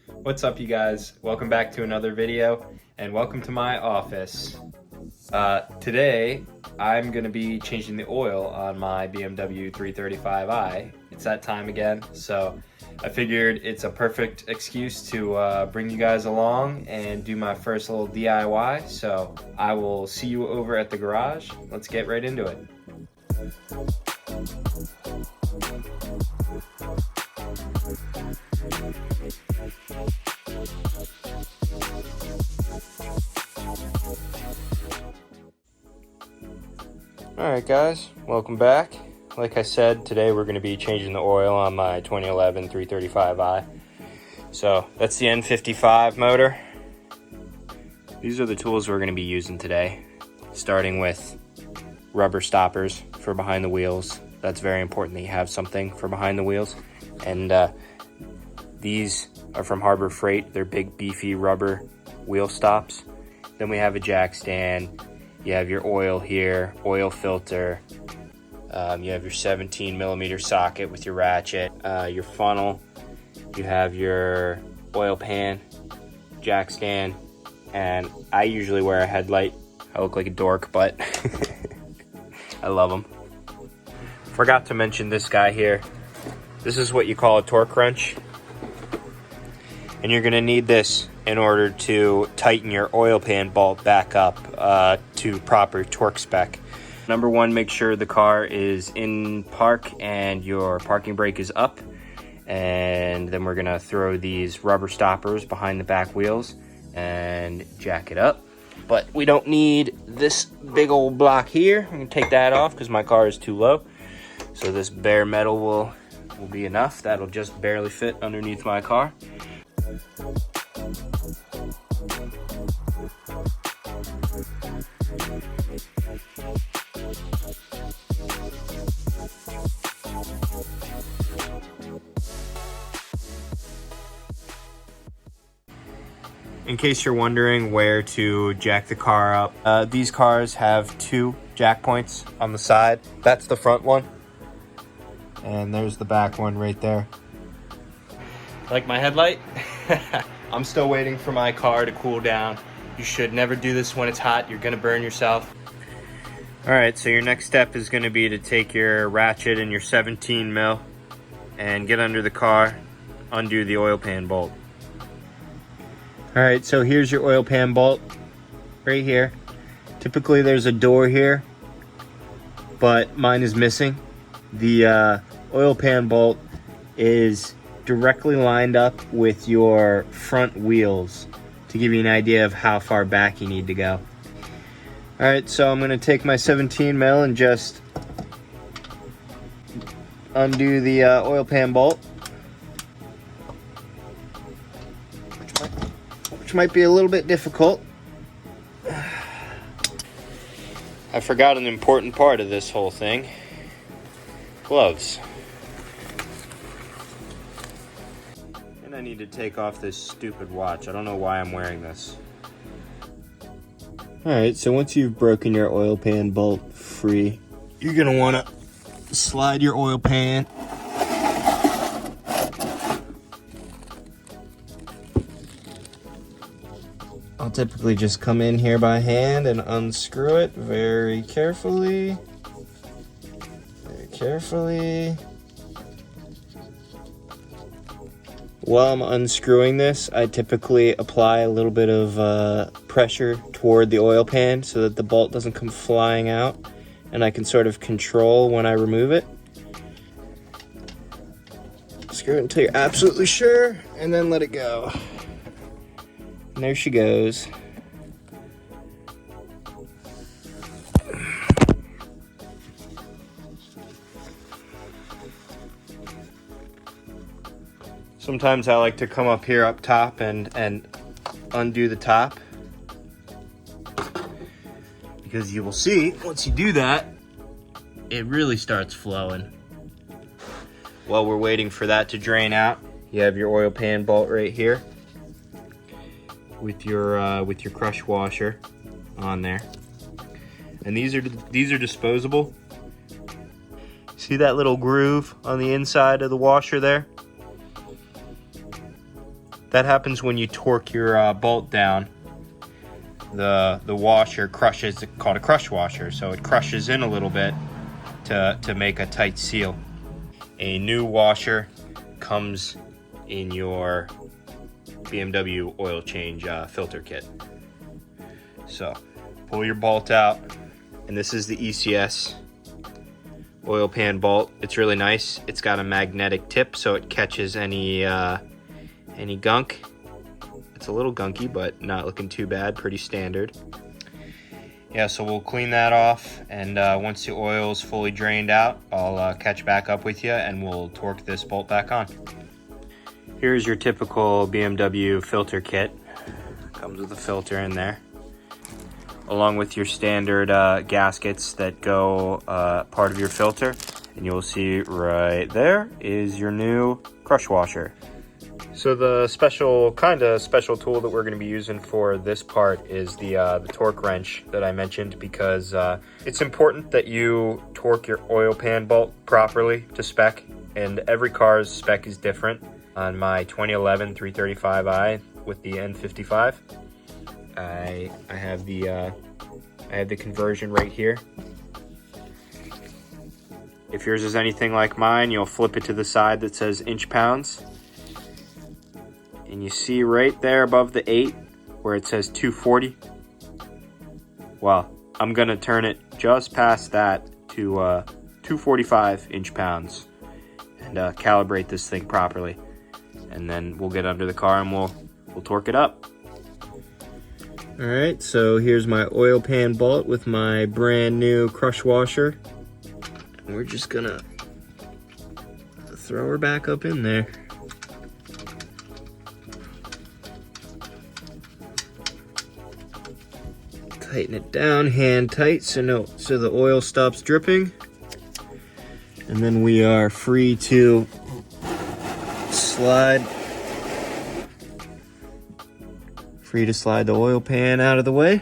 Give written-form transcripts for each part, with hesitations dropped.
What's up, you guys? Welcome back to another video and welcome to my office. Today I'm going to be changing the oil on my BMW 335i. It's that time again, so I figured it's a perfect excuse to bring you guys along and do my first little DIY. So I will see you over at the garage. Let's get right into it. Alright guys, welcome back. Like I said, today we're going to be changing the oil on my 2011 335i. So that's the N55 motor. These are the tools we're going to be using today, starting with rubber stoppers for behind the wheels. That's very important that you have something for behind the wheels. And these are from Harbor Freight. They're big beefy rubber wheel stops. Then we have a jack stand. You have your oil here, oil filter. You have your 17mm socket with your ratchet, your funnel. You have your oil pan, jack stand, and I usually wear a headlight. I look like a dork, but I love them. Forgot to mention this guy here. This is what you call a torque wrench. And you're gonna need this in order to tighten your oil pan bolt back up to proper torque spec. Number one, make sure the car is in park and your parking brake is up. And then we're gonna throw these rubber stoppers behind the back wheels and jack it up. But we don't need this big old block here. I'm gonna take that off because my car is too low. So this bare metal will be enough. That'll just barely fit underneath my car. In case you're wondering where to jack the car up, these cars have two jack points on the side. That's the front one. And there's the back one right there. Like my headlight? I'm still waiting for my car to cool down. You should never do this when it's hot. You're gonna burn yourself. All right, so your next step is gonna be to take your ratchet and your 17mm and get under the car, undo the oil pan bolt. All right, so here's your oil pan bolt right here. Typically there's a door here, but mine is missing. The oil pan bolt is directly lined up with your front wheels to give you an idea of how far back you need to go. All right, so I'm gonna take my 17mm and just undo the oil pan bolt, which might be a little bit difficult. I forgot an important part of this whole thing. Gloves. And I need to take off this stupid watch. I don't know why I'm wearing this. Alright, so once you've broken your oil pan bolt free, you're going to want to slide your oil pan I'll typically just come in here by hand and unscrew it very carefully. Very carefully. While I'm unscrewing this, I typically apply a little bit of pressure toward the oil pan so that the bolt doesn't come flying out, and I can sort of control when I remove it. Screw it until you're absolutely sure, and then let it go. And there she goes. Sometimes I like to come up here up top and undo the top, because you will see once you do that, it really starts flowing. While we're waiting for that to drain out, you have your oil pan bolt right here with your crush washer on there, and these are disposable. See that little groove on the inside of the washer there? That happens when you torque your bolt down. The washer crushes, it's called a crush washer, so it crushes in a little bit to make a tight seal. A new washer comes in your BMW oil change filter kit. So pull your bolt out, and this is the ECS Oil Pan Bolt. It's really nice. It's got a magnetic tip, so it catches any gunk. It's a little gunky, but not looking too bad. Pretty standard. Yeah, so we'll clean that off, and once the oil is fully drained out, I'll catch back up with you, and we'll torque this bolt back on. Here's your typical BMW filter kit. Comes with a filter in there, along with your standard gaskets that go part of your filter. And you'll see right there is your new crush washer. So the kind of special tool that we're going to be using for this part is the torque wrench that I mentioned, because it's important that you torque your oil pan bolt properly to spec, and every car's spec is different. On my 2011 335i with the N55, I have the conversion right here. If yours is anything like mine, you'll flip it to the side that says inch pounds. And you see right there above the 8 where it says 240. Well, I'm gonna turn it just past that to 245 inch pounds and calibrate this thing properly. And then we'll get under the car and we'll torque it up. All right, so here's my oil pan bolt with my brand new crush washer. And we're just gonna throw her back up in there. Tighten it down, hand tight, so the oil stops dripping. And then we are free to slide the oil pan out of the way.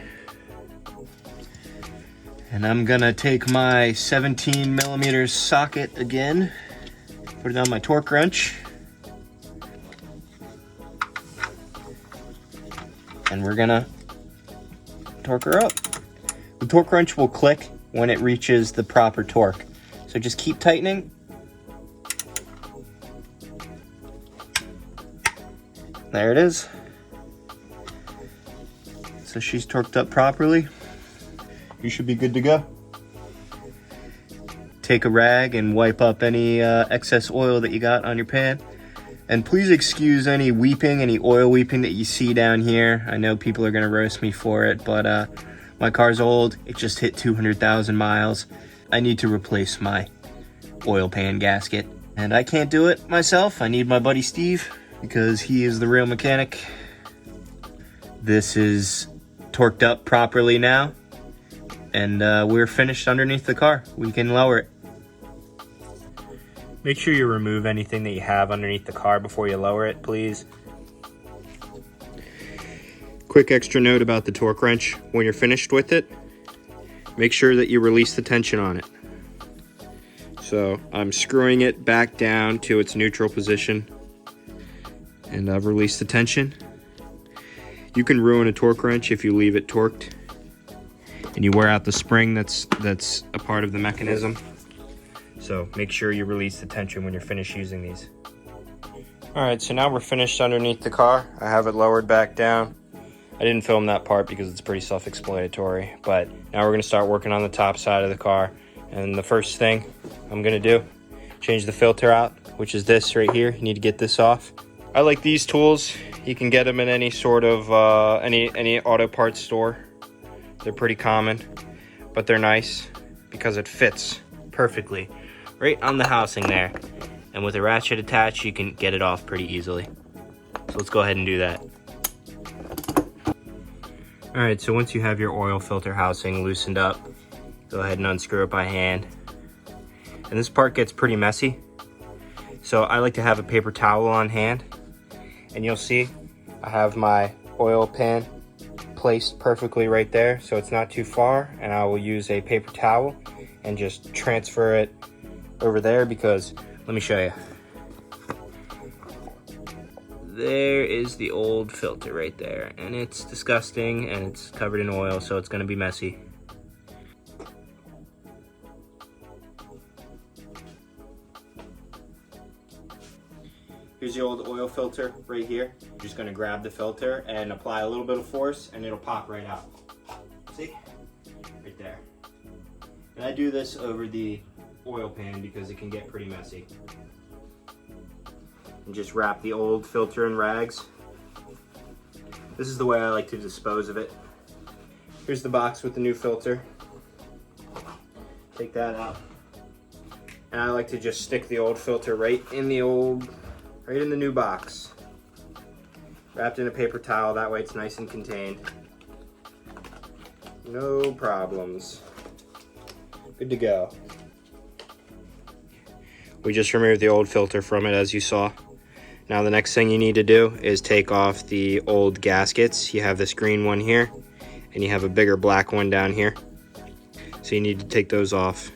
And I'm gonna take my 17mm socket again, put it on my torque wrench, and we're gonna torque her up. The torque wrench will click when it reaches the proper torque, so just keep tightening. There it is. So she's torqued up properly. You should be good to go. Take a rag and wipe up any excess oil that you got on your pan. And please excuse any oil weeping that you see down here. I know people are gonna roast me for it, but my car's old. It just hit 200,000 miles. I need to replace my oil pan gasket. And I can't do it myself. I need my buddy Steve, because he is the real mechanic. This is torqued up properly now, and we're finished underneath the car. We can lower it. Make sure you remove anything that you have underneath the car before you lower it, please. Quick extra note about the torque wrench. When you're finished with it, make sure that you release the tension on it. So I'm screwing it back down to its neutral position, and I've released the tension. You can ruin a torque wrench if you leave it torqued and you wear out the spring that's a part of the mechanism. So make sure you release the tension when you're finished using these. All right, so now we're finished underneath the car. I have it lowered back down. I didn't film that part because it's pretty self-explanatory, but now we're gonna start working on the top side of the car. And the first thing I'm gonna do, change the filter out, which is this right here. You need to get this off. I like these tools. You can get them in any sort of any auto parts store. They're pretty common, but they're nice because it fits perfectly right on the housing there. And with a ratchet attached, you can get it off pretty easily. So let's go ahead and do that. All right, so once you have your oil filter housing loosened up, go ahead and unscrew it by hand. And this part gets pretty messy, so I like to have a paper towel on hand. And you'll see I have my oil pan placed perfectly right there, so it's not too far, and I will use a paper towel and just transfer it over there, because let me show you. there is the old filter right there, and it's disgusting and it's covered in oil, so it's going to be messy. Here's the old oil filter right here. You're just going to grab the filter and apply a little bit of force and it'll pop right out. See? Right there. And I do this over the oil pan because it can get pretty messy. And just wrap the old filter in rags. This is the way I like to dispose of it. Here's the box with the new filter. Take that out. And I like to just stick the old filter right in the new box. Wrapped in a paper towel, that way it's nice and contained. No problems. Good to go. We just removed the old filter from it, as you saw. Now the next thing you need to do is take off the old gaskets. You have this green one here, and you have a bigger black one down here. So you need to take those off.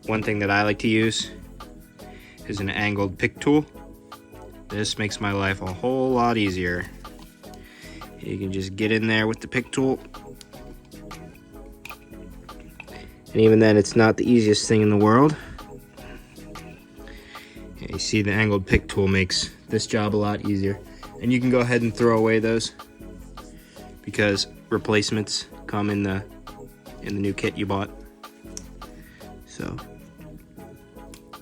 One thing that I like to use is an angled pick tool. This makes my life a whole lot easier. You can just get in there with the pick tool. And even then, it's not the easiest thing in the world. Yeah, you see the angled pick tool makes this job a lot easier. And you can go ahead and throw away those because replacements come in the new kit you bought. So,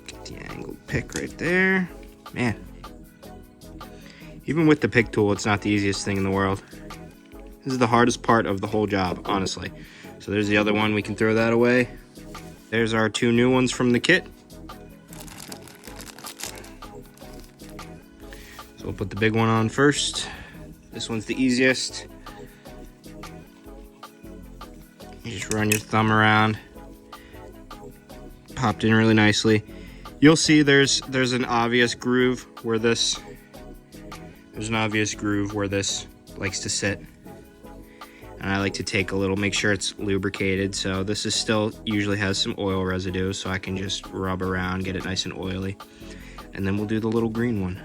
get the angled pick right there. Man, even with the pick tool, it's not the easiest thing in the world. This is the hardest part of the whole job, honestly. So there's the other one, we can throw that away. There's our two new ones from the kit. So we'll put the big one on first. This one's the easiest. You just run your thumb around. Popped in really nicely. You'll see there's an obvious groove where this likes to sit. And I like to take a little, make sure it's lubricated. So this is still usually has some oil residue, so I can just rub around, get it nice and oily. And then we'll do the little green one.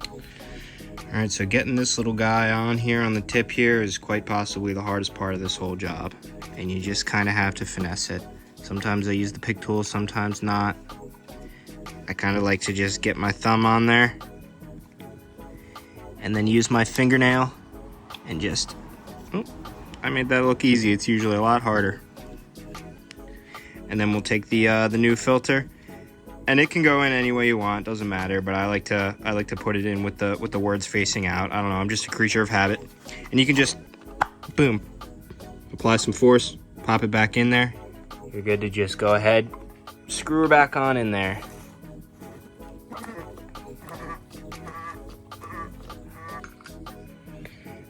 All right, so getting this little guy on here on the tip here is quite possibly the hardest part of this whole job. And you just kind of have to finesse it. Sometimes I use the pick tool, sometimes not. I kind of like to just get my thumb on there and then use my fingernail and just, oh, I made that look easy. It's usually a lot harder. And then we'll take the new filter, and it can go in any way you want, doesn't matter, but I like to put it in with the words facing out. I don't know, I'm just a creature of habit. And you can just, boom, apply some force, pop it back in there. You're good to just go ahead, screw her back on in there.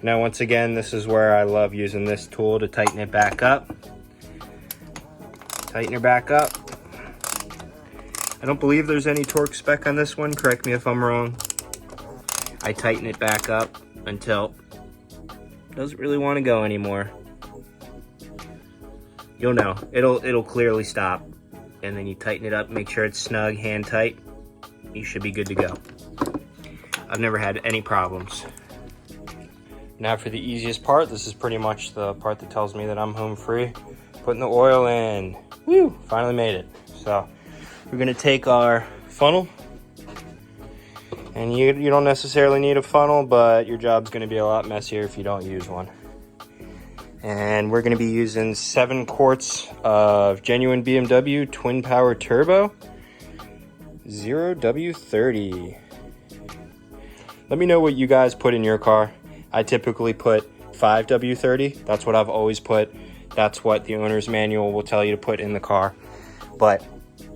Now once again, this is where I love using this tool to tighten it back up. Tighten her back up. I don't believe there's any torque spec on this one, correct me if I'm wrong. I tighten it back up until it doesn't really want to go anymore. You'll know, it'll clearly stop. And then you tighten it up, make sure it's snug, hand tight. You should be good to go. I've never had any problems. Now for the easiest part, this is pretty much the part that tells me that I'm home free. Putting the oil in. Woo, finally made it. So we're gonna take our funnel, and you don't necessarily need a funnel, but your job's gonna be a lot messier if you don't use one. And we're gonna be using 7 quarts of genuine BMW twin power turbo 0W30. Let me know what you guys put in your car. I typically put 5W30. That's what I've always put. That's what the owner's manual will tell you to put in the car. But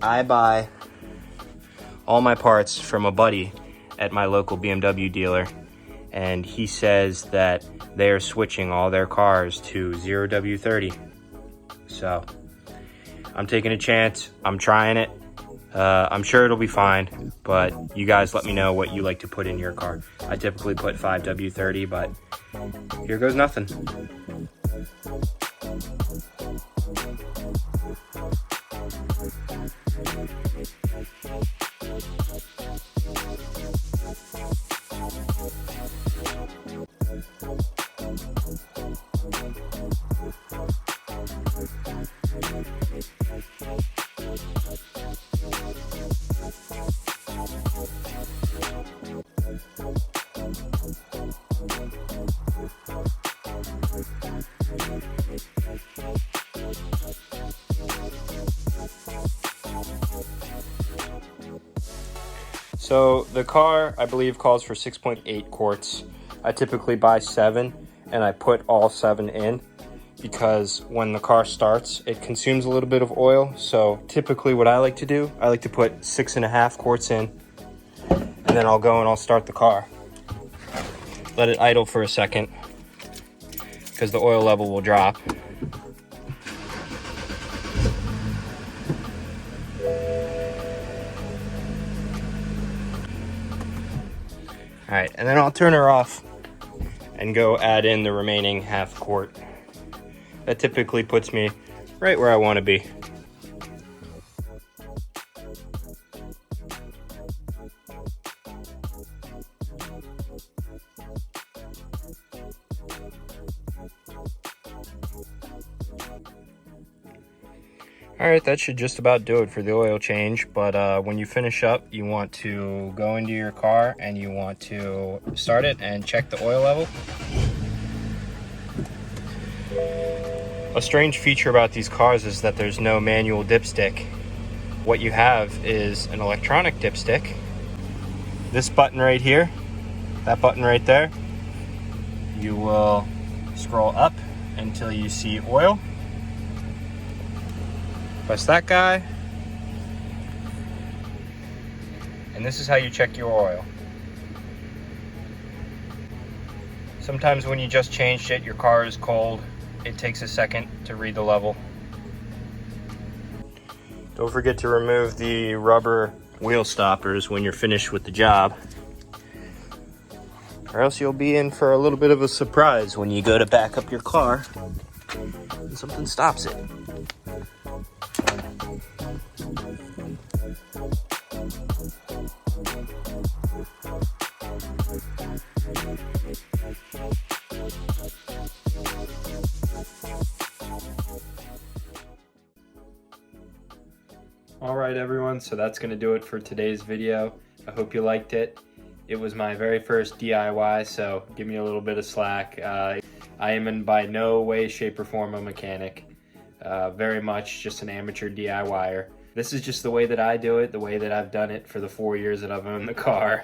I buy all my parts from a buddy at my local BMW dealer, and he says that they are switching all their cars to 0W30. So I'm taking a chance. I'm trying it. I'm sure it'll be fine, but you guys let me know what you like to put in your car. I typically put 5W30, but here goes nothing. So the car, I believe, calls for 6.8 quarts. I typically buy 7, and I put all 7 in because when the car starts, it consumes a little bit of oil. So typically what I like to do, I like to put 6.5 quarts in, and then I'll go and I'll start the car. Let it idle for a second because the oil level will drop. All right, and then I'll turn her off and go add in the remaining half quart. That typically puts me right where I want to be. All right, that should just about do it for the oil change, but when you finish up, you want to go into your car and you want to start it and check the oil level. A strange feature about these cars is that there's no manual dipstick. What you have is an electronic dipstick. This button right here, that button right there, you will scroll up until you see oil. Press that guy, and this is how you check your oil. Sometimes when you just changed it, your car is cold. It takes a second to read the level. Don't forget to remove the rubber wheel stoppers when you're finished with the job, or else you'll be in for a little bit of a surprise when you go to back up your car and something stops it. Alright everyone, so that's going to do it for today's video. I hope you liked it. It was my very first DIY, so give me a little bit of slack. I am in by no way, shape, or form a mechanic. Very much just an amateur DIYer. This is just the way that I do it, the way that I've done it for the 4 years that I've owned the car.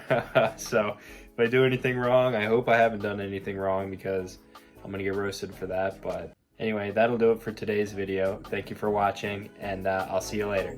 So if I do anything wrong, I hope I haven't done anything wrong because I'm going to get roasted for that. But anyway, that'll do it for today's video. Thank you for watching, and I'll see you later.